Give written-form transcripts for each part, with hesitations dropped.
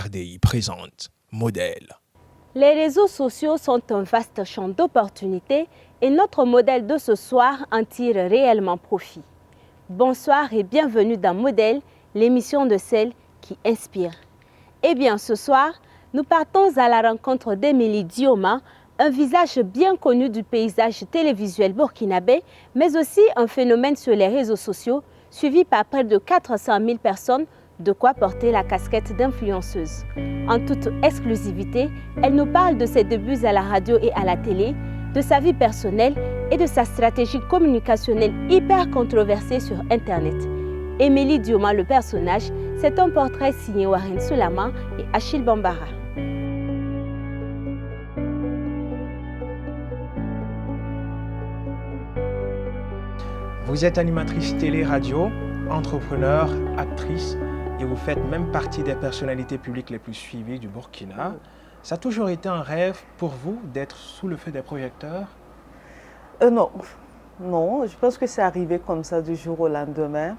RDI présente Modèle. Les réseaux sociaux sont un vaste champ d'opportunités et notre modèle de ce soir en tire réellement profit. Bonsoir et bienvenue dans Modèle, l'émission de celles qui inspirent. Eh bien, ce soir, nous partons à la rencontre d'Émilie Dioma, un visage bien connu du paysage télévisuel burkinabé, mais aussi un phénomène sur les réseaux sociaux, suivi par près de 400 000 personnes, de quoi porter la casquette d'influenceuse. En toute exclusivité, elle nous parle de ses débuts à la radio et à la télé, de sa vie personnelle et de sa stratégie communicationnelle hyper controversée sur Internet. Émilie Dioma, le personnage, c'est un portrait signé Warren Soulama et Achille Bambara. Vous êtes animatrice télé-radio, entrepreneur, actrice et vous faites même partie des personnalités publiques les plus suivies du Burkina. Ça a toujours été un rêve pour vous d'être sous le feu des projecteurs? Non, je pense que c'est arrivé comme ça du jour au lendemain.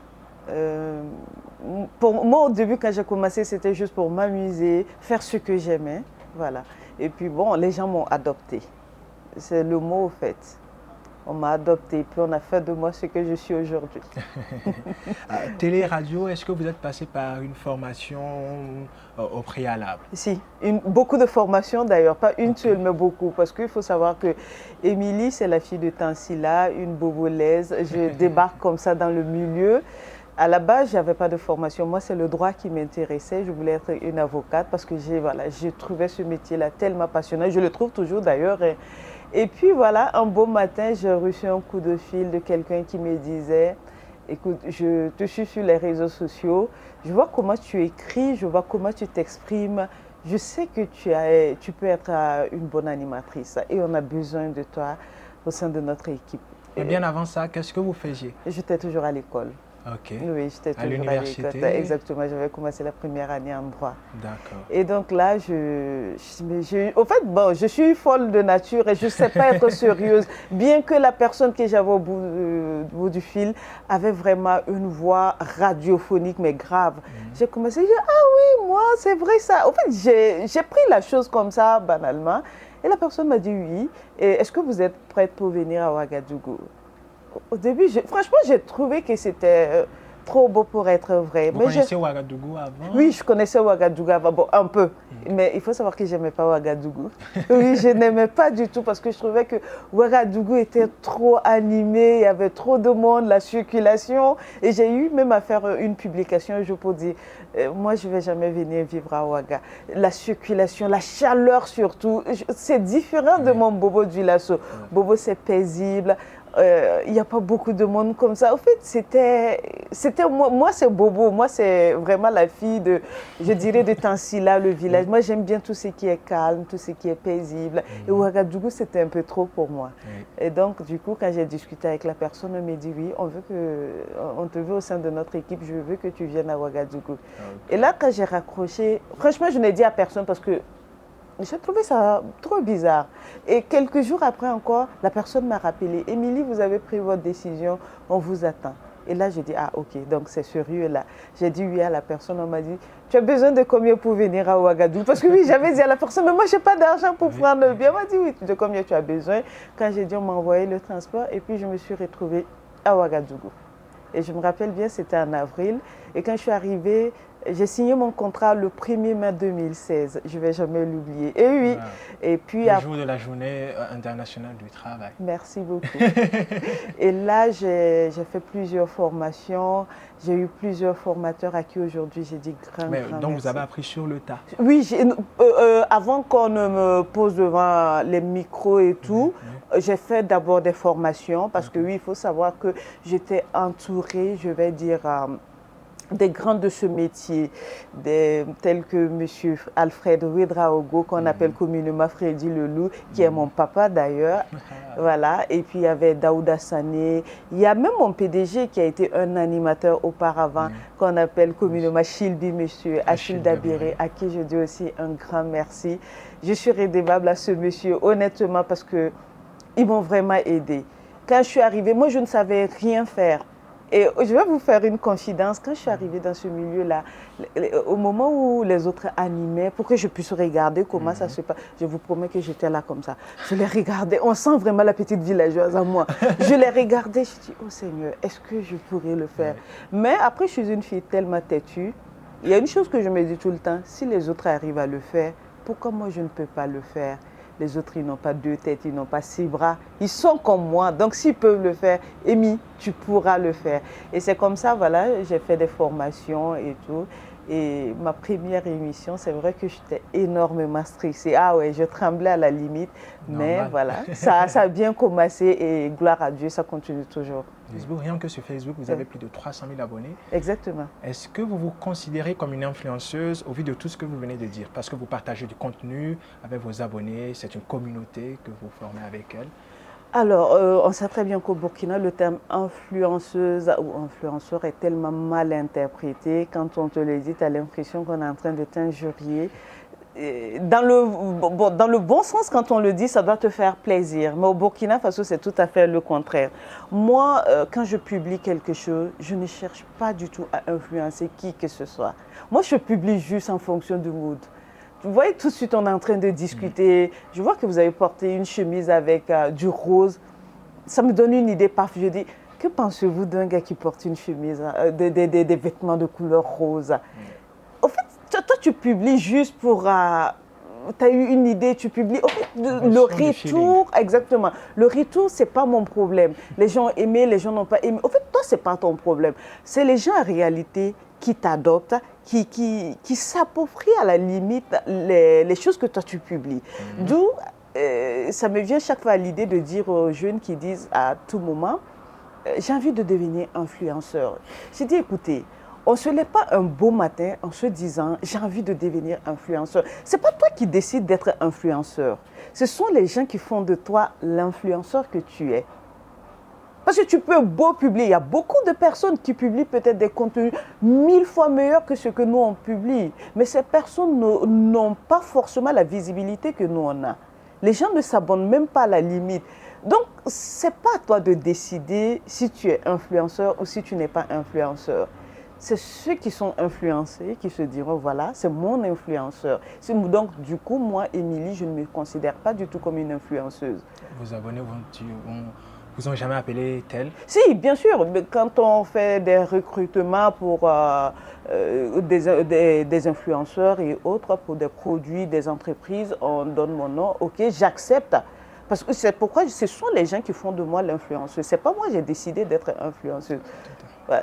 Pour moi, au début, quand j'ai commencé, c'était juste pour m'amuser, faire ce que j'aimais. Voilà. Et puis bon, les gens m'ont adopté. C'est le mot au fait. On m'a adopté, puis on a fait de moi ce que je suis aujourd'hui. Télé-radio, est-ce que vous êtes passé par une formation au préalable? Si, beaucoup de formations d'ailleurs, pas une seule, mais beaucoup. Parce qu'il faut savoir que Émilie, c'est la fille de Tansila, une bobolaise. Je débarque comme ça dans le milieu. À la base, je n'avais pas de formation. Moi, c'est le droit qui m'intéressait. Je voulais être une avocate parce que j'ai trouvé ce métier-là tellement passionnant. Je le trouve toujours d'ailleurs. Et puis voilà, un beau matin, j'ai reçu un coup de fil de quelqu'un qui me disait « Écoute, je te suis sur les réseaux sociaux, je vois comment tu écris, je vois comment tu t'exprimes, je sais que tu peux être une bonne animatrice et on a besoin de toi au sein de notre équipe. » Et bien avant ça, qu'est-ce que vous faisiez? J'étais toujours à l'école. Ok. Oui, j'étais toujours à l'université? Exactement, j'avais commencé la première année en droit. D'accord. Et donc là, au fait, bon, je suis folle de nature et je ne sais pas être sérieuse, bien que la personne que j'avais au bout du fil avait vraiment une voix radiophonique, mais grave. J'ai commencé à dire, ah oui, moi, c'est vrai ça. En fait, j'ai pris la chose comme ça, banalement. Et la personne m'a dit oui. Est-ce que vous êtes prête pour venir à Ouagadougou? Au début, franchement, j'ai trouvé que c'était trop beau pour être vrai. Vous connaissiez Ouagadougou avant? Oui, je connaissais Ouagadougou avant, bon, un peu. Mais il faut savoir que je n'aimais pas Ouagadougou. Oui, je n'aimais pas du tout parce que je trouvais que Ouagadougou était trop animé, il y avait trop de monde, la circulation. Et j'ai eu même à faire une publication un jour pour dire, moi, je ne vais jamais venir vivre à Ouaga. La circulation, la chaleur surtout, c'est différent de mon Bobo du Lasso. Bobo, c'est paisible. Il n'y a pas beaucoup de monde comme ça. En fait, c'était moi c'est Bobo. Moi, c'est vraiment la fille de, je dirais, de Tansila, le village. Moi, j'aime bien tout ce qui est calme, tout ce qui est paisible. Et Ouagadougou, c'était un peu trop pour moi. Et donc, du coup, quand j'ai discuté avec la personne, elle m'a dit, oui, on te veut au sein de notre équipe, je veux que tu viennes à Ouagadougou. Et là, quand j'ai raccroché, franchement, je n'ai dit à personne parce que j'ai trouvé ça trop bizarre. Et quelques jours après encore, la personne m'a rappelé, Émilie, vous avez pris votre décision, on vous attend. Et là, j'ai dit, ah ok, donc c'est sérieux là. J'ai dit oui à la personne, on m'a dit, tu as besoin de combien pour venir à Ouagadougou? Parce que oui, j'avais dit à la personne, mais moi, je n'ai pas d'argent pour prendre le billet. Elle m'a dit, oui, de combien tu as besoin? Quand j'ai dit, on m'a envoyé le transport et puis je me suis retrouvée à Ouagadougou. Et je me rappelle bien, c'était en avril. Et quand je suis arrivée, j'ai signé mon contrat le 1er mai 2016. Je ne vais jamais l'oublier. Et oui. Wow. Et puis, le jour de la journée internationale du travail. Merci beaucoup. Et là, j'ai fait plusieurs formations. J'ai eu plusieurs formateurs à qui aujourd'hui j'ai dit grand Donc, merci. vous avez appris sur le tas? Oui, avant qu'on ne me pose devant les micros et tout, j'ai fait d'abord des formations parce que oui, il faut savoir que j'étais entourée, je vais dire, des grands de ce métier, tels que M. Alfred Ouedraogo, qu'on appelle communément Freddy Leloup, qui est mon papa d'ailleurs. Voilà. Et puis il y avait Daouda Sané. Il y a même mon PDG qui a été un animateur auparavant, qu'on appelle communément Chilbi, M. Achille Dabiré, à qui je dis aussi un grand merci. Je suis redevable à ce monsieur, honnêtement, parce qu'ils m'ont vraiment aidé. Quand je suis arrivée, moi je ne savais rien faire. Et je vais vous faire une confidence. Quand je suis arrivée dans ce milieu-là, au moment où les autres animaient, pour que je puisse regarder comment ça se passe, je vous promets que j'étais là comme ça. Je les regardais, on sent vraiment la petite villageoise en moi. Je les regardais, je dis, oh Seigneur, est-ce que je pourrais le faire? Mais après, je suis une fille tellement têtue. Il y a une chose que je me dis tout le temps, si les autres arrivent à le faire, pourquoi moi je ne peux pas le faire? Les autres, ils n'ont pas deux têtes, ils n'ont pas six bras. Ils sont comme moi. Donc, s'ils peuvent le faire, Amy, tu pourras le faire. Et c'est comme ça, voilà, j'ai fait des formations et tout. Et ma première émission, c'est vrai que j'étais énormément stressée. Ah ouais, je tremblais à la limite. Mais Normal. voilà, ça a bien commencé et gloire à Dieu, ça continue toujours. Facebook, rien que sur Facebook, vous avez plus de 300 000 abonnés. Exactement. Est-ce que vous vous considérez comme une influenceuse au vu de tout ce que vous venez de dire? Parce que vous partagez du contenu avec vos abonnés, c'est une communauté que vous formez avec elle. Alors, on sait très bien qu'au Burkina, le terme influenceuse ou influenceur est tellement mal interprété. Quand on te le dit, tu as l'impression qu'on est en train de t'injurier. Dans le bon sens, quand on le dit, ça doit te faire plaisir. Mais au Burkina Faso, c'est tout à fait le contraire. Moi, quand je publie quelque chose, je ne cherche pas du tout à influencer qui que ce soit. Moi, je publie juste en fonction du mood. Vous voyez, tout de suite, on est en train de discuter. Je vois que vous avez porté une chemise avec du rose. Ça me donne une idée, paf, je dis, que pensez-vous d'un gars qui porte une chemise, des vêtements de couleur rose? Au fait, toi, tu publies juste pour... tu as eu une idée, tu publies. Au fait, le retour, exactement. Le retour, ce n'est pas mon problème. Les gens ont aimé, les gens n'ont pas aimé. Au fait, toi, ce n'est pas ton problème. C'est les gens en réalité qui t'adoptent, qui s'approprient à la limite les choses que toi, tu publies. D'où, ça me vient chaque fois à l'idée de dire aux jeunes qui disent à tout moment, j'ai envie de devenir influenceur. J'ai dit, écoutez, on ne se lève pas un beau matin en se disant « j'ai envie de devenir influenceur ». Ce n'est pas toi qui décides d'être influenceur. Ce sont les gens qui font de toi l'influenceur que tu es. Parce que tu peux beau publier. Il y a beaucoup de personnes qui publient peut-être des contenus 1000 fois meilleurs que ce que nous on publie. Mais ces personnes n'ont pas forcément la visibilité que nous on a. Les gens ne s'abonnent même pas à la limite. Donc, ce n'est pas à toi de décider si tu es influenceur ou si tu n'es pas influenceur. C'est ceux qui sont influencés qui se diront, voilà, c'est mon influenceur. Donc, du coup, moi, Émilie, je ne me considère pas du tout comme une influenceuse. Vos abonnés vous ont jamais appelé tel? Si, bien sûr. Mais quand on fait des recrutements pour des influenceurs et autres, pour des produits, des entreprises, on donne mon nom, ok, j'accepte. Parce que c'est pourquoi ce sont les gens qui font de moi l'influenceuse. Ce n'est pas moi, j'ai décidé d'être influenceuse.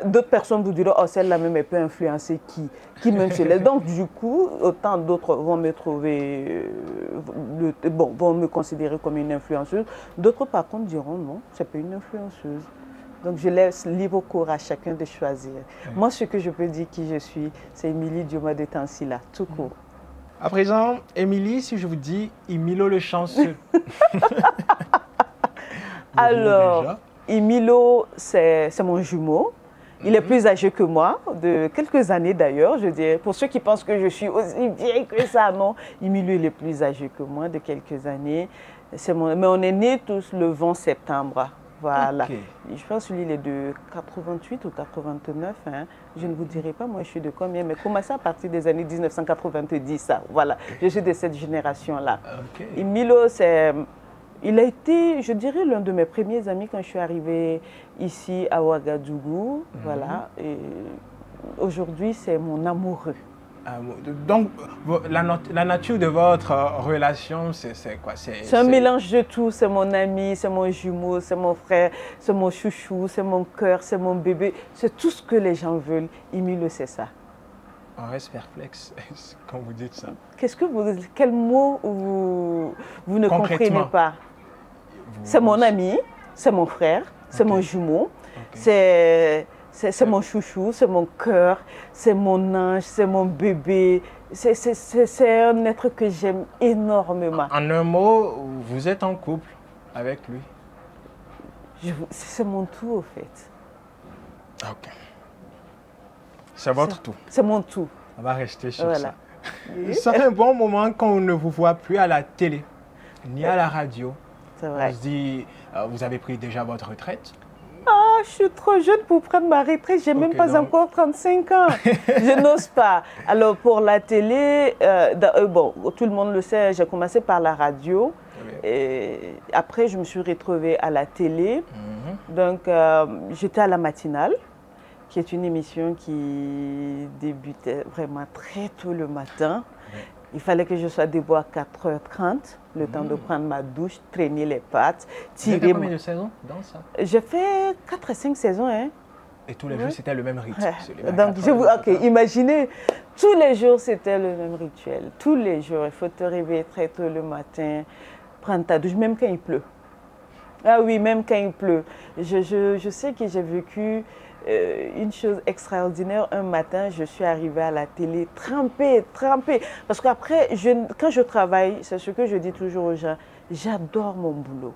D'autres personnes vous diront, oh, celle-là même, elle peut influencer qui même se laisse. Donc, du coup, autant d'autres vont me trouver, vont me considérer comme une influenceuse. D'autres, par contre, diront, non, ce n'est pas une influenceuse. Donc, je laisse libre cours à chacun de choisir. Moi, ce que je peux dire qui je suis, c'est Émilie Dioma de Tansila, tout court. À présent, Émilie, si je vous dis Emilo le chanceux. Alors, Emilo, c'est mon jumeau. Il est plus âgé que moi, de quelques années d'ailleurs, je dirais. Pour ceux qui pensent que je suis aussi vieille que ça, non. Emilio, il est plus âgé que moi, de quelques années. Mais on est nés tous le 20 septembre. Voilà. Okay. Je pense qu'il est de 88 ou 89. Hein. Je ne vous dirai pas, moi, je suis de combien, mais commencé à partir des années 1990. Ça. Voilà. Je suis de cette génération-là. Okay. Emilio, il a été, je dirais, l'un de mes premiers amis quand je suis arrivée ici à Ouagadougou. Voilà. Et aujourd'hui, c'est mon amoureux. Donc, la nature de votre relation, c'est quoi? C'est un mélange de tout. C'est mon ami, c'est mon jumeau, c'est mon frère, c'est mon chouchou, c'est mon cœur, c'est mon bébé. C'est tout ce que les gens veulent. Emile, c'est ça. On reste perplexe quand vous dites ça. Quel mot vous ne comprenez pas? C'est mon ami, c'est mon frère, c'est mon jumeau, c'est mon chouchou, c'est mon cœur, c'est mon ange, c'est mon bébé. C'est un être que j'aime énormément. En un mot, vous êtes en couple avec lui? C'est mon tout, au fait. Ok. C'est votre tout? C'est mon tout. On va rester sur ça. Ça fait un bon moment qu'on ne vous voit plus à la télé, ni à la radio. C'est vrai. On se dit, vous avez pris déjà votre retraite? Ah, je suis trop jeune pour prendre ma retraite, j'ai même pas encore 35 ans. Je n'ose pas. Alors pour la télé, bon, tout le monde le sait, j'ai commencé par la radio. Et après, je me suis retrouvée à la télé. Donc, j'étais à la matinale, qui est une émission qui débutait vraiment très tôt le matin. Il fallait que je sois debout à 4h30, le temps de prendre ma douche, traîner les pattes, tirer. Tu as fait combien de saisons dans ça? J'ai fait 4 à 5 saisons. Hein. Et tous les jours, c'était le même rythme. Donc, imaginez, tous les jours, c'était le même rituel. Tous les jours, il faut te réveiller très tôt le matin, prendre ta douche, même quand il pleut. Ah oui, même quand il pleut. Je sais que j'ai vécu une chose extraordinaire. Un matin, je suis arrivée à la télé trempée. Parce qu'après, quand je travaille, c'est ce que je dis toujours aux gens, j'adore mon boulot.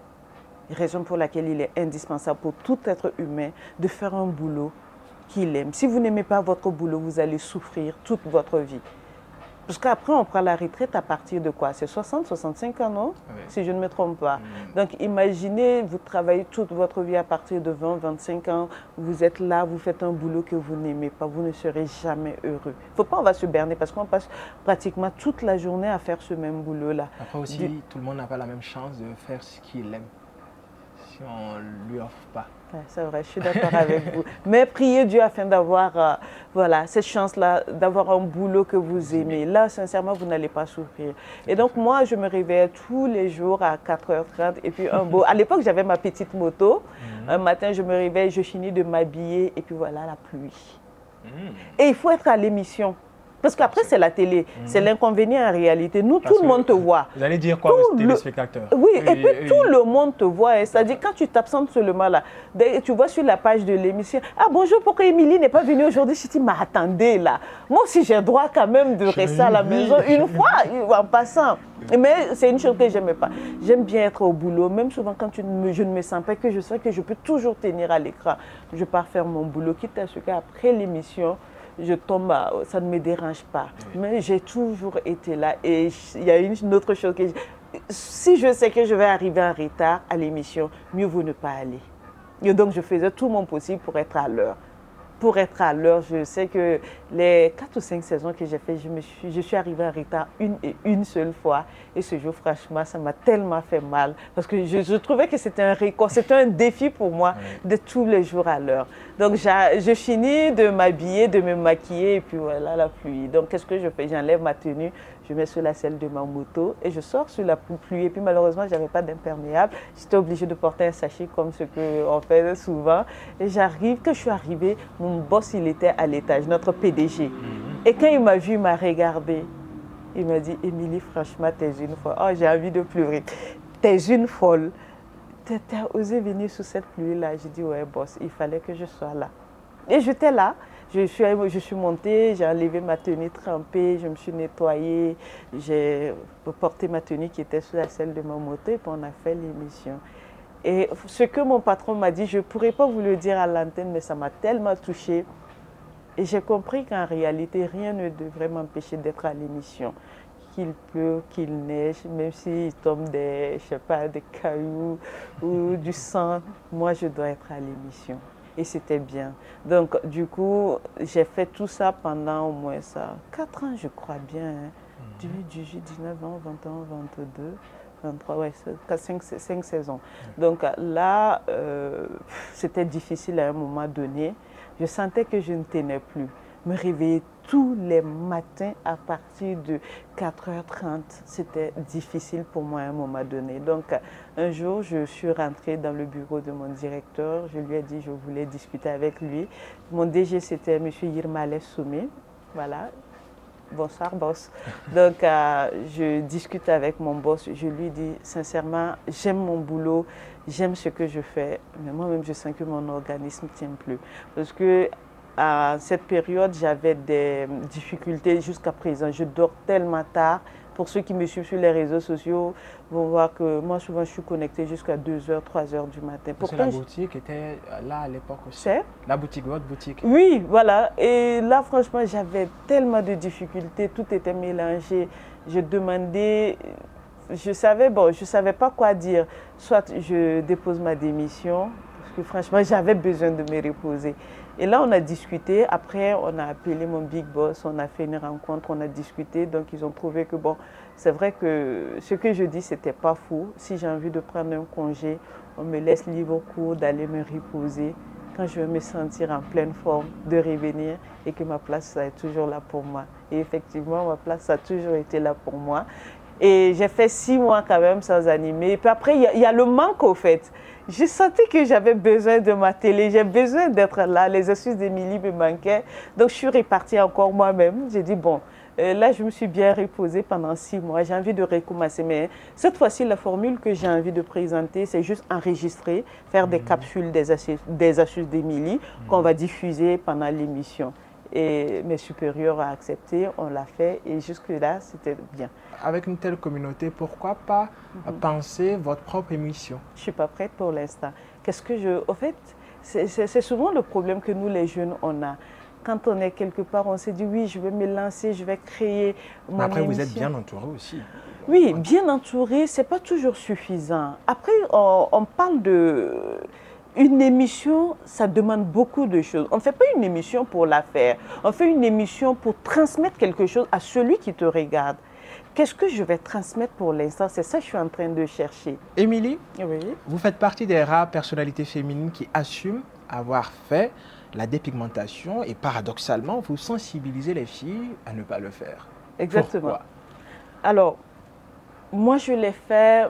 Raison pour laquelle il est indispensable pour tout être humain de faire un boulot qu'il aime. Si vous n'aimez pas votre boulot, vous allez souffrir toute votre vie. Parce qu'après, on prend la retraite à partir de quoi? C'est 60, 65 ans, non? Oui. Si je ne me trompe pas. Donc, imaginez, vous travaillez toute votre vie à partir de 20, 25 ans. Vous êtes là, vous faites un boulot que vous n'aimez pas. Vous ne serez jamais heureux. Il ne faut pas, on va se berner parce qu'on passe pratiquement toute la journée à faire ce même boulot-là. Après aussi, tout le monde n'a pas la même chance de faire ce qu'il aime. Si on ne lui offre pas. C'est vrai, je suis d'accord avec vous. Mais priez Dieu afin d'avoir voilà, cette chance-là, d'avoir un boulot que vous aimez. Là, sincèrement, vous n'allez pas souffrir. Et donc, moi, je me réveillais tous les jours à 4h30. Et puis, à l'époque, j'avais ma petite moto. Un matin, je me réveille, je finis de m'habiller. Et puis, voilà, la pluie. Et il faut être à l'émission. Parce qu'après, c'est la télé. C'est l'inconvénient en réalité. Nous, tout le monde te voit. Vous allez dire quoi aux téléspectateurs? Oui, et puis tout le monde te voit. C'est-à-dire, quand tu t'absentes seulement là, tu vois sur la page de l'émission, « Ah, bonjour, pourquoi Émilie n'est pas venue aujourd'hui ?» Je dis, mais attendez là. Moi aussi, j'ai droit quand même de rester à la maison une fois, en passant. Mais c'est une chose que je n'aimais pas. J'aime bien être au boulot, même souvent quand je ne me sens pas, que je sais que je peux toujours tenir à l'écran. Je pars faire mon boulot, quitte à ce qu'après l'émission, je tombe, ça ne me dérange pas. Mais j'ai toujours été là. Et il y a une autre chose que si je sais que je vais arriver en retard à l'émission, mieux vaut ne pas aller. Et donc, je faisais tout mon possible pour être à l'heure. Pour être à l'heure, je sais que les 4 ou 5 saisons que j'ai fait, je suis arrivée en retard une seule fois. Et ce jour, franchement, ça m'a tellement fait mal. Parce que je trouvais que c'était un record, c'était un défi pour moi de tous les jours à l'heure. Donc, je finis de m'habiller, de me maquiller, et puis voilà la pluie. Donc, qu'est-ce que je fais? J'enlève ma tenue, je mets sur la selle de ma moto et je sors sur la pluie. Et puis, malheureusement, je n'avais pas d'imperméable. J'étais obligée de porter un sachet comme ce qu'on fait souvent. Et j'arrive, quand je suis arrivée, mon boss, il était à l'étage, notre PDG. Et quand il m'a vu, il m'a regardé. Il m'a dit, Émilie, franchement, t'es une folle. Oh, j'ai envie de pleurer. T'es une folle. T'as osé venir sous cette pluie-là. J'ai dit, ouais, boss, il fallait que je sois là. Et j'étais là. Je suis montée, j'ai enlevé ma tenue trempée, je me suis nettoyée. J'ai porté ma tenue qui était sous la selle de ma moto et puis on a fait l'émission. Et ce que mon patron m'a dit, je ne pourrais pas vous le dire à l'antenne, mais ça m'a tellement touchée. Et j'ai compris qu'en réalité, rien ne devrait m'empêcher d'être à l'émission. Qu'il pleut, qu'il neige, même s'il tombe des cailloux ou du sang, moi je dois être à l'émission. Et c'était bien. Donc du coup, j'ai fait tout ça pendant au moins 4 ans, je crois bien. 18, 19 ans, 21, 22. 23, ouais, 5 saisons. Donc là, c'était difficile à un moment donné. Je sentais que je ne tenais plus. Me réveiller tous les matins à partir de 4h30, c'était difficile pour moi à un moment donné. Donc un jour, je suis rentrée dans le bureau de mon directeur. Je lui ai dit que je voulais discuter avec lui. Mon DG, c'était M. Yirmaleh Soumé. Voilà. Bonsoir, boss. Donc, je discute avec mon boss. Je lui dis sincèrement, j'aime mon boulot, j'aime ce que je fais, mais moi-même, je sens que mon organisme ne tient plus. Parce que à cette période, j'avais des difficultés jusqu'à présent. Je dors tellement tard. Pour ceux qui me suivent sur les réseaux sociaux, vont voir que moi, souvent, je suis connectée jusqu'à 2h, 3h du matin. Parce que la boutique était là à l'époque aussi. C'est la boutique, votre boutique. Oui, voilà. Et là, franchement, j'avais tellement de difficultés. Tout était mélangé. Je demandais... Je savais pas quoi dire. Soit je dépose ma démission, Parce que franchement, j'avais besoin de me reposer. Et là, on a discuté. Après, on a appelé mon big boss. On a fait une rencontre. On a discuté. Donc, ils ont trouvé que, bon, c'est vrai que ce que je dis, c'était pas fou. Si j'ai envie de prendre un congé, on me laisse libre cours d'aller me reposer. Quand je vais me sentir en pleine forme, de revenir et que ma place ça est toujours là pour moi. Et effectivement, ma place a toujours été là pour moi. Et j'ai fait 6 mois quand même sans animer. Et puis après, il y a le manque au fait. J'ai senti que j'avais besoin de ma télé, j'ai besoin d'être là. Les astuces d'Émilie me manquaient. Donc je suis repartie encore moi-même. J'ai dit, bon, là je me suis bien reposée pendant 6 mois. J'ai envie de recommencer. Mais cette fois-ci, la formule que j'ai envie de présenter, c'est juste enregistrer, faire des capsules des astuces d'Émilie qu'on va diffuser pendant l'émission. Et mes supérieurs ont accepté, on l'a fait et jusque-là, c'était bien. Avec une telle communauté, pourquoi pas penser votre propre émission? Je ne suis pas prête pour l'instant. Au fait, c'est souvent le problème que nous, les jeunes, on a. Quand on est quelque part, on se dit oui, je vais me lancer, je vais créer mon Après, émission. vous êtes bien entouré aussi. Oui, bien entouré, ce n'est pas toujours suffisant. Après, on parle de... Une émission, ça demande beaucoup de choses. On ne fait pas une émission pour la faire. On fait une émission pour transmettre quelque chose à celui qui te regarde. Qu'est-ce que je vais transmettre pour l'instant? C'est ça que je suis en train de chercher. Émilie, oui. Vous faites partie des rares personnalités féminines qui assument avoir fait la dépigmentation et paradoxalement, vous sensibilisez les filles à ne pas le faire. Exactement. Pourquoi? Alors, moi, je l'ai fait,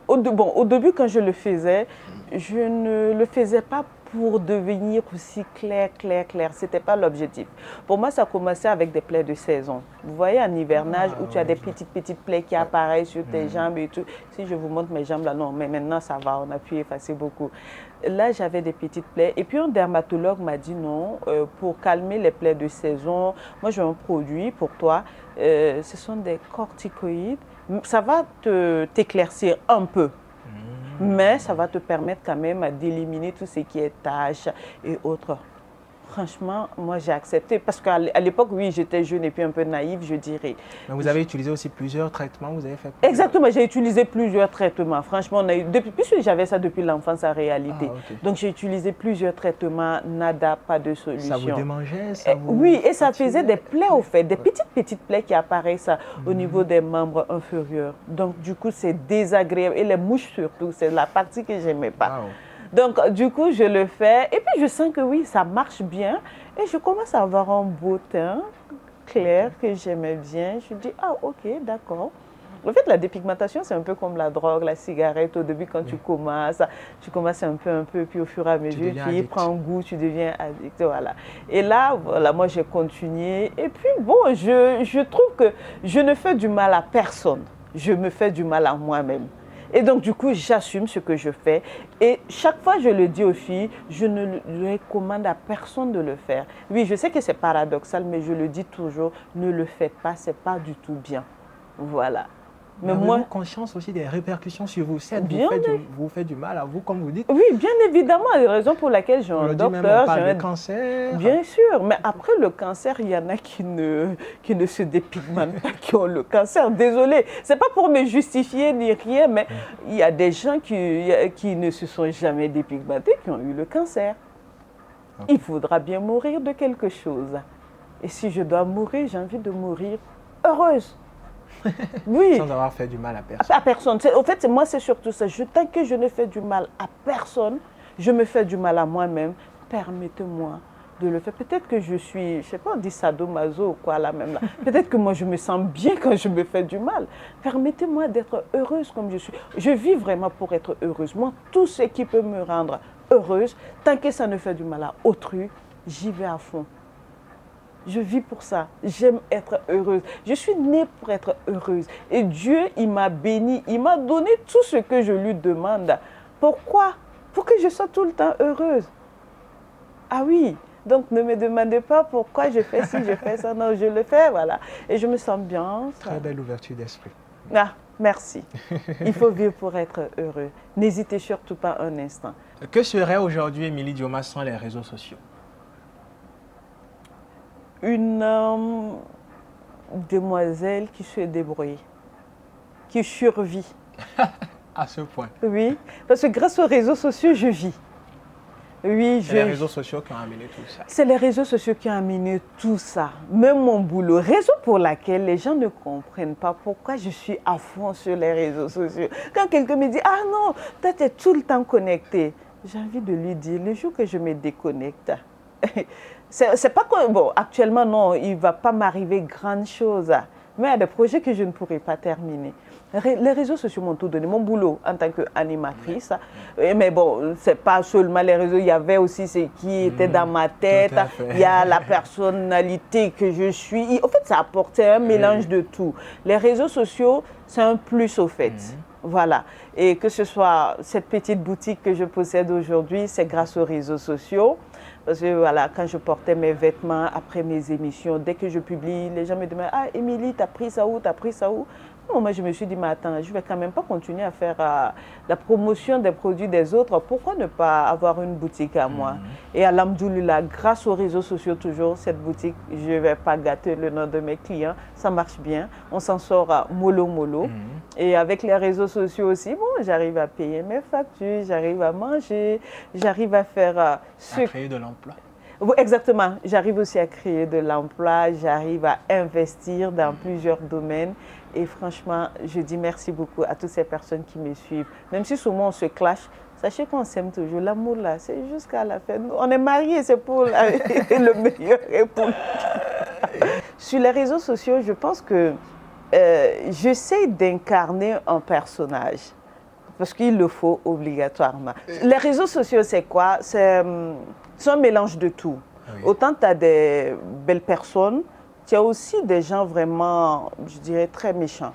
au début, quand je le faisais, je ne le faisais pas pour devenir aussi clair. Ce n'était pas l'objectif. Pour moi, ça commençait avec des plaies de saison. Vous voyez, en hivernage, où tu as des petites plaies qui apparaissent sur tes jambes et tout. Si je vous montre mes jambes là, non, mais maintenant, ça va, on a pu effacer beaucoup. Là, j'avais des petites plaies. Et puis, un dermatologue m'a dit non, pour calmer les plaies de saison, moi, j'ai un produit pour toi. Ce sont des corticoïdes. Ça va t'éclaircir un peu, mais ça va te permettre quand même d'éliminer tout ce qui est taches et autres. Franchement, moi j'ai accepté parce qu'à l'époque, oui, j'étais jeune et puis un peu naïve, je dirais. Mais vous avez utilisé aussi plusieurs traitements, vous avez fait... Exactement, j'ai utilisé plusieurs traitements. Franchement, puisque j'avais ça depuis l'enfance en réalité. Okay. Donc j'ai utilisé plusieurs traitements, nada, pas de solution. Ça vous démangeait Oui, et ça faisait des plaies au fait, des petites plaies qui apparaissent au niveau des membres inférieurs. Donc du coup, c'est désagréable. Et les mouches surtout, c'est la partie que j'aimais pas. Wow. Donc, du coup, je le fais. Et puis, je sens que oui, ça marche bien. Et je commence à avoir un beau teint clair que j'aimais bien. Je dis, ah, ok, d'accord. En fait, la dépigmentation, c'est un peu comme la drogue, la cigarette. Au début, quand tu commences un peu, puis au fur et à mesure, tu prends goût, tu deviens addict. Voilà. Et là, voilà, moi, j'ai continué. Et puis, bon, je trouve que je ne fais du mal à personne. Je me fais du mal à moi-même. Et donc, du coup, j'assume ce que je fais. Et chaque fois, je le dis aux filles, je ne le recommande à personne de le faire. Oui, je sais que c'est paradoxal, mais je le dis toujours, ne le faites pas, ce n'est pas du tout bien. Voilà. Mais moi, avez-vous conscience aussi des répercussions sur vous? Vous faites du mal à vous, comme vous dites? Oui, bien évidemment. La raison pour laquelle j'ai un docteur. On parle de cancer. Bien sûr. Mais après le cancer, il y en a qui ne se dépigmentent pas, qui ont le cancer. Désolée. Ce n'est pas pour me justifier ni rien, mais il y a des gens qui ne se sont jamais dépigmentés, qui ont eu le cancer. Okay. Il faudra bien mourir de quelque chose. Et si je dois mourir, j'ai envie de mourir heureuse. Oui. Sans avoir fait du mal à personne. À personne. En fait, moi, c'est surtout ça. Tant que je ne fais du mal à personne, je me fais du mal à moi-même. Permettez-moi de le faire. Peut-être que je suis, je ne sais pas, on dit sadomaso ou quoi là même là. Peut-être que moi, je me sens bien quand je me fais du mal. Permettez-moi d'être heureuse comme je suis. Je vis vraiment pour être heureuse. Moi, tout ce qui peut me rendre heureuse, tant que ça ne fait du mal à autrui, j'y vais à fond. Je vis pour ça. J'aime être heureuse. Je suis née pour être heureuse. Et Dieu, il m'a bénie. Il m'a donné tout ce que je lui demande. Pourquoi? Pour que je sois tout le temps heureuse. Ah oui. Donc, ne me demandez pas pourquoi je fais ci, je fais ça. Non, je le fais, voilà. Et je me sens bien. Très belle ouverture d'esprit. Ah, merci. Il faut vivre pour être heureux. N'hésitez surtout pas un instant. Que serait aujourd'hui Émilie Dioma sans les réseaux sociaux? Une demoiselle qui se débrouille, qui survit. À ce point? Oui, parce que grâce aux réseaux sociaux, je vis. Oui, C'est les réseaux sociaux qui ont amené tout ça. C'est les réseaux sociaux qui ont amené tout ça, même mon boulot. Raison pour laquelle les gens ne comprennent pas pourquoi je suis à fond sur les réseaux sociaux. Quand quelqu'un me dit « Ah non, toi tu es tout le temps connecté », j'ai envie de lui dire, le jour que je me déconnecte, c'est pas que, bon, actuellement non, il ne va pas m'arriver grande chose, mais il y a des projets que je ne pourrai pas terminer. Les réseaux sociaux m'ont tout donné, mon boulot en tant qu'animatrice. Mais bon, ce n'est pas seulement les réseaux, il y avait aussi ce qui était dans ma tête, il y a la personnalité que je suis. En fait, ça apportait un mélange de tout. Les réseaux sociaux, c'est un plus au fait. Voilà. Et que ce soit cette petite boutique que je possède aujourd'hui, c'est grâce aux réseaux sociaux. Parce que voilà, quand je portais mes vêtements après mes émissions, dès que je publie, les gens me demandent « Ah, Émilie, t'as pris ça où? T'as pris ça où ?» Moi, je me suis dit, mais attends, je ne vais quand même pas continuer à faire la promotion des produits des autres. Pourquoi ne pas avoir une boutique à moi? Et alhamdoulilah, grâce aux réseaux sociaux toujours, cette boutique, je ne vais pas gâter le nom de mes clients. Ça marche bien. On s'en sort mollo mollo. Et avec les réseaux sociaux aussi, bon, j'arrive à payer mes factures, j'arrive à manger, j'arrive à faire... à créer de l'emploi. Oui, exactement. J'arrive aussi à créer de l'emploi, j'arrive à investir dans plusieurs domaines. Et franchement, je dis merci beaucoup à toutes ces personnes qui me suivent. Même si souvent on se clash, sachez qu'on s'aime toujours. L'amour là, c'est jusqu'à la fin. On est mariés, c'est pour le meilleur et pour... Sur les réseaux sociaux, je pense que j'essaie d'incarner un personnage. Parce qu'il le faut obligatoirement. Les réseaux sociaux, c'est quoi? C'est un mélange de tout. Oui. Autant tu as des belles personnes, tu as aussi des gens vraiment, je dirais, très méchants.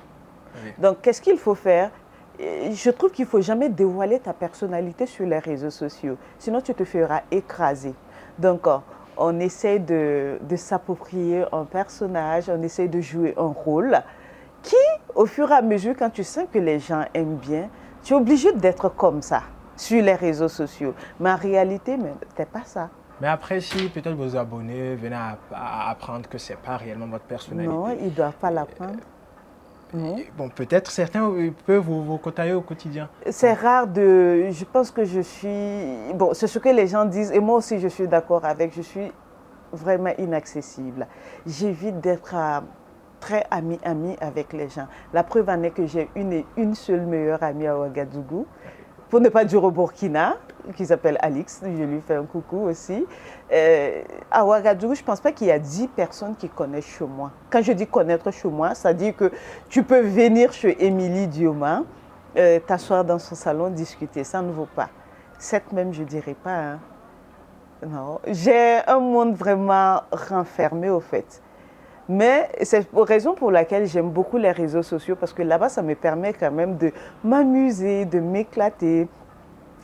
Oui. Donc, qu'est-ce qu'il faut faire? Je trouve qu'il ne faut jamais dévoiler ta personnalité sur les réseaux sociaux. Sinon, tu te feras écraser. Donc, on essaie de s'approprier un personnage, on essaie de jouer un rôle qui, au fur et à mesure, quand tu sens que les gens aiment bien, tu es obligé d'être comme ça sur les réseaux sociaux. Mais en réalité, ce n'est pas ça. Mais après, si peut-être vos abonnés venaient à apprendre que ce n'est pas réellement votre personnalité. Non, ils ne doivent pas l'apprendre. Bon, peut-être certains peuvent vous côtoyer au quotidien. C'est rare de... Je pense que je suis... Bon, c'est ce que les gens disent, et moi aussi je suis d'accord avec. Je suis vraiment inaccessible. J'évite d'être très amie avec les gens. La preuve en est que j'ai une seule meilleure amie à Ouagadougou. Pour ne pas dire au Burkina, qui s'appelle Alix, je lui fais un coucou aussi. À Ouagadougou, je ne pense pas qu'il y a 10 personnes qui connaissent chez moi. Quand je dis connaître chez moi, ça dit que tu peux venir chez Émilie Dioma, t'asseoir dans son salon, discuter, ça ne vaut pas. 7 même, je ne dirais pas. Hein. Non, j'ai un monde vraiment renfermé au fait. Mais c'est la raison pour laquelle j'aime beaucoup les réseaux sociaux, parce que là-bas, ça me permet quand même de m'amuser, de m'éclater.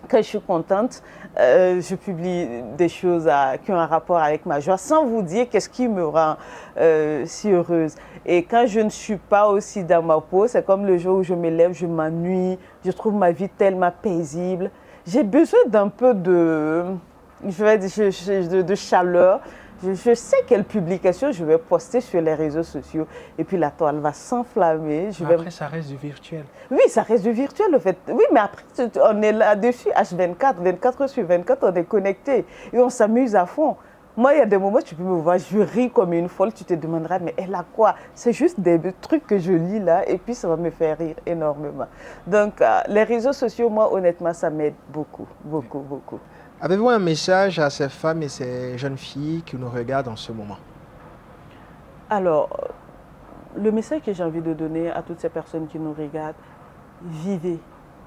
Quand je suis contente, je publie des choses qui ont un rapport avec ma joie, sans vous dire qu'est-ce qui me rend si heureuse. Et quand je ne suis pas aussi dans ma peau, c'est comme le jour où je me lève, je m'ennuie, je trouve ma vie tellement paisible. J'ai besoin d'un peu de chaleur. Je sais quelle publication je vais poster sur les réseaux sociaux. Et puis la toile va s'enflammer. Après, ça reste du virtuel. Oui, ça reste du virtuel, en fait. Oui, mais après, on est là-dessus, H24, 24 heures sur 24, on est connecté. Et on s'amuse à fond. Moi, il y a des moments, tu peux me voir, je ris comme une folle. Tu te demanderas, mais elle a quoi? C'est juste des trucs que je lis là, et puis ça va me faire rire énormément. Donc, les réseaux sociaux, moi, honnêtement, ça m'aide beaucoup, beaucoup, beaucoup. Avez-vous un message à ces femmes et ces jeunes filles qui nous regardent en ce moment? Alors, le message que j'ai envie de donner à toutes ces personnes qui nous regardent, vivez,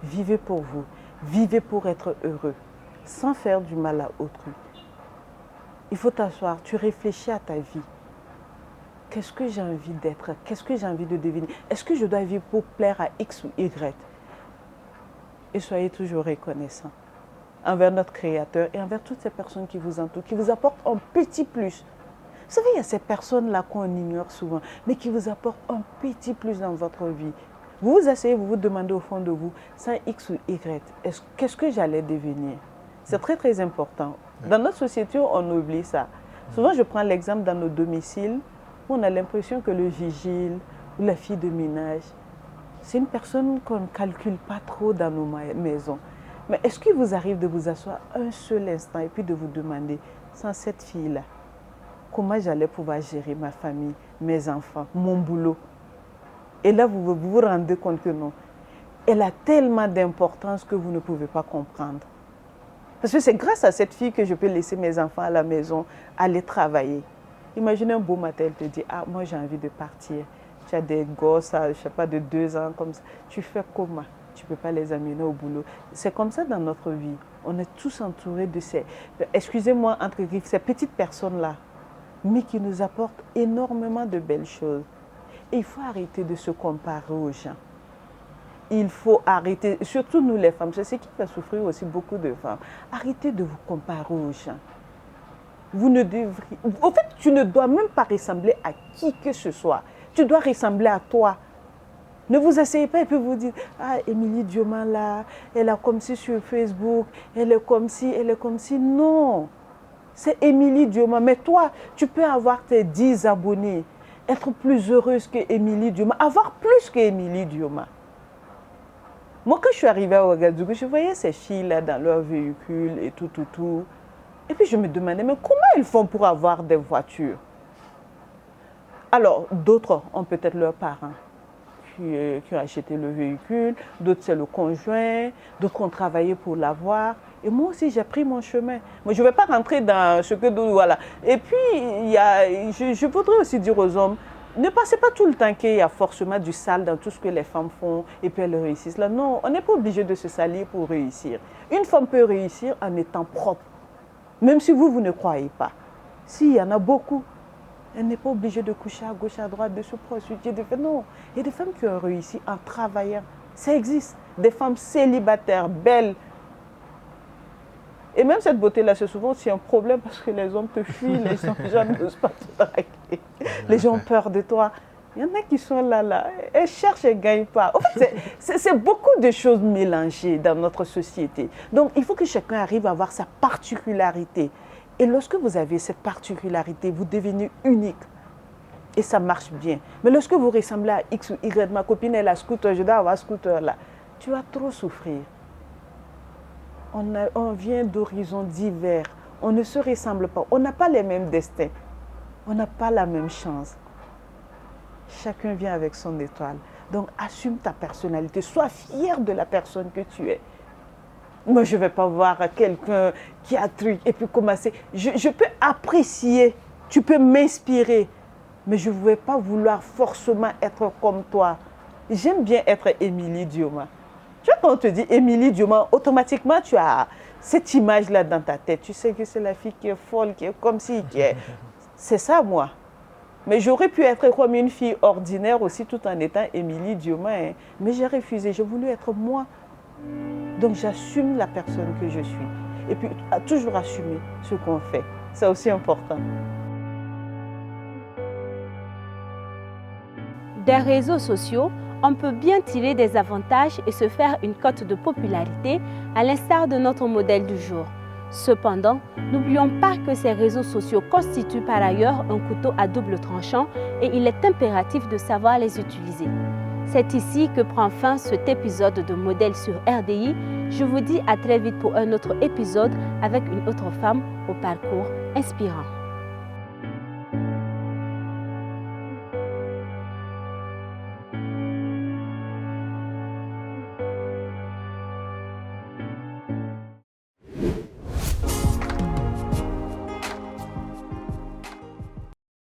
vivez pour vous, vivez pour être heureux, sans faire du mal à autrui. Il faut t'asseoir, tu réfléchis à ta vie. Qu'est-ce que j'ai envie d'être? Qu'est-ce que j'ai envie de devenir? Est-ce que je dois vivre pour plaire à X ou Y? Et soyez toujours reconnaissants envers notre Créateur et envers toutes ces personnes qui vous entourent, qui vous apportent un petit plus. Vous savez, il y a ces personnes-là qu'on ignore souvent, mais qui vous apportent un petit plus dans votre vie. Vous vous asseyez, vous vous demandez au fond de vous, sans X ou Y, qu'est-ce que j'allais devenir? C'est très, très important. Dans notre société, on oublie ça. Souvent, je prends l'exemple dans nos domiciles, où on a l'impression que le vigile ou la fille de ménage, c'est une personne qu'on ne calcule pas trop dans nos maisons. Mais est-ce qu'il vous arrive de vous asseoir un seul instant et puis de vous demander, sans cette fille-là, comment j'allais pouvoir gérer ma famille, mes enfants, mon boulot? Et là, vous vous rendez compte que non. Elle a tellement d'importance que vous ne pouvez pas comprendre. Parce que c'est grâce à cette fille que je peux laisser mes enfants à la maison, aller travailler. Imaginez un beau matin, elle te dit, ah, moi j'ai envie de partir. Tu as des gosses, je ne sais pas, de 2 ans, comme ça. Tu fais comment? Tu ne peux pas les amener au boulot. C'est comme ça dans notre vie. On est tous entourés de ces, excusez-moi, entre griffes, ces petites personnes-là, mais qui nous apportent énormément de belles choses. Et il faut arrêter de se comparer aux gens. Il faut arrêter, surtout nous les femmes, c'est ce qui fait souffrir aussi beaucoup de femmes. Arrêtez de vous comparer aux gens. Vous ne devriez, en fait, tu ne dois même pas ressembler à qui que ce soit. Tu dois ressembler à toi. Ne vous asseyez pas et puis vous dites, ah, Émilie Dioma là, elle a comme si sur Facebook, elle est comme si, elle est comme si. Non, c'est Émilie Dioma. Mais toi, tu peux avoir tes 10 abonnés, être plus heureuse que Émilie Dioma, avoir plus que Émilie Dioma. Moi, quand je suis arrivée à Ouagadougou, je voyais ces filles-là dans leur véhicule et tout. Et puis je me demandais, mais comment elles font pour avoir des voitures? Alors, d'autres ont peut-être leurs parents qui ont acheté le véhicule, d'autres c'est le conjoint, d'autres ont travaillé pour l'avoir. Et moi aussi, j'ai pris mon chemin. Moi, je ne vais pas rentrer dans ce que d'autres, voilà. Et puis, je voudrais aussi dire aux hommes, ne pensez pas tout le temps qu'il y a forcément du sale dans tout ce que les femmes font et puis elles réussissent. Là, non, on n'est pas obligé de se salir pour réussir. Une femme peut réussir en étant propre, même si vous ne croyez pas. S'il y en a beaucoup, elle n'est pas obligée de coucher à gauche, à droite, de se prostituer. Non, il y a des femmes qui ont réussi en travaillant. Ça existe. Des femmes célibataires, belles. Et même cette beauté-là, c'est souvent aussi un problème parce que les hommes te fuient, les gens n'osent pas te draguer. Les gens ont peur de toi. Il y en a qui sont là. Elles cherchent, elles ne gagnent pas. En fait, c'est beaucoup de choses mélangées dans notre société. Donc, il faut que chacun arrive à avoir sa particularité. Et lorsque vous avez cette particularité, vous devenez unique. Et ça marche bien. Mais lorsque vous ressemblez à X ou Y, ma copine, elle a scooter, je dois avoir un scooter là, tu vas trop souffrir. On vient d'horizons divers. On ne se ressemble pas. On n'a pas les mêmes destins. On n'a pas la même chance. Chacun vient avec son étoile. Donc, assume ta personnalité. Sois fier de la personne que tu es. Moi, je ne vais pas voir quelqu'un qui a un truc et puis commencer. Je peux apprécier, tu peux m'inspirer, mais je ne vais pas vouloir forcément être comme toi. J'aime bien être Émilie Dioma. Tu vois, quand on te dit Émilie Dioma, automatiquement, tu as cette image-là dans ta tête. Tu sais que c'est la fille qui est folle, qui est comme si, qui est... C'est ça, moi. Mais j'aurais pu être comme une fille ordinaire aussi, tout en étant Émilie Dioma. Hein. Mais j'ai refusé, j'ai voulu être moi. Donc j'assume la personne que je suis. Et puis toujours assumer ce qu'on fait. C'est aussi important. Des réseaux sociaux, on peut bien tirer des avantages et se faire une cote de popularité, à l'instar de notre modèle du jour. Cependant, n'oublions pas que ces réseaux sociaux constituent par ailleurs un couteau à double tranchant et il est impératif de savoir les utiliser. C'est ici que prend fin cet épisode de Modèle sur RDI. Je vous dis à très vite pour un autre épisode avec une autre femme au parcours inspirant.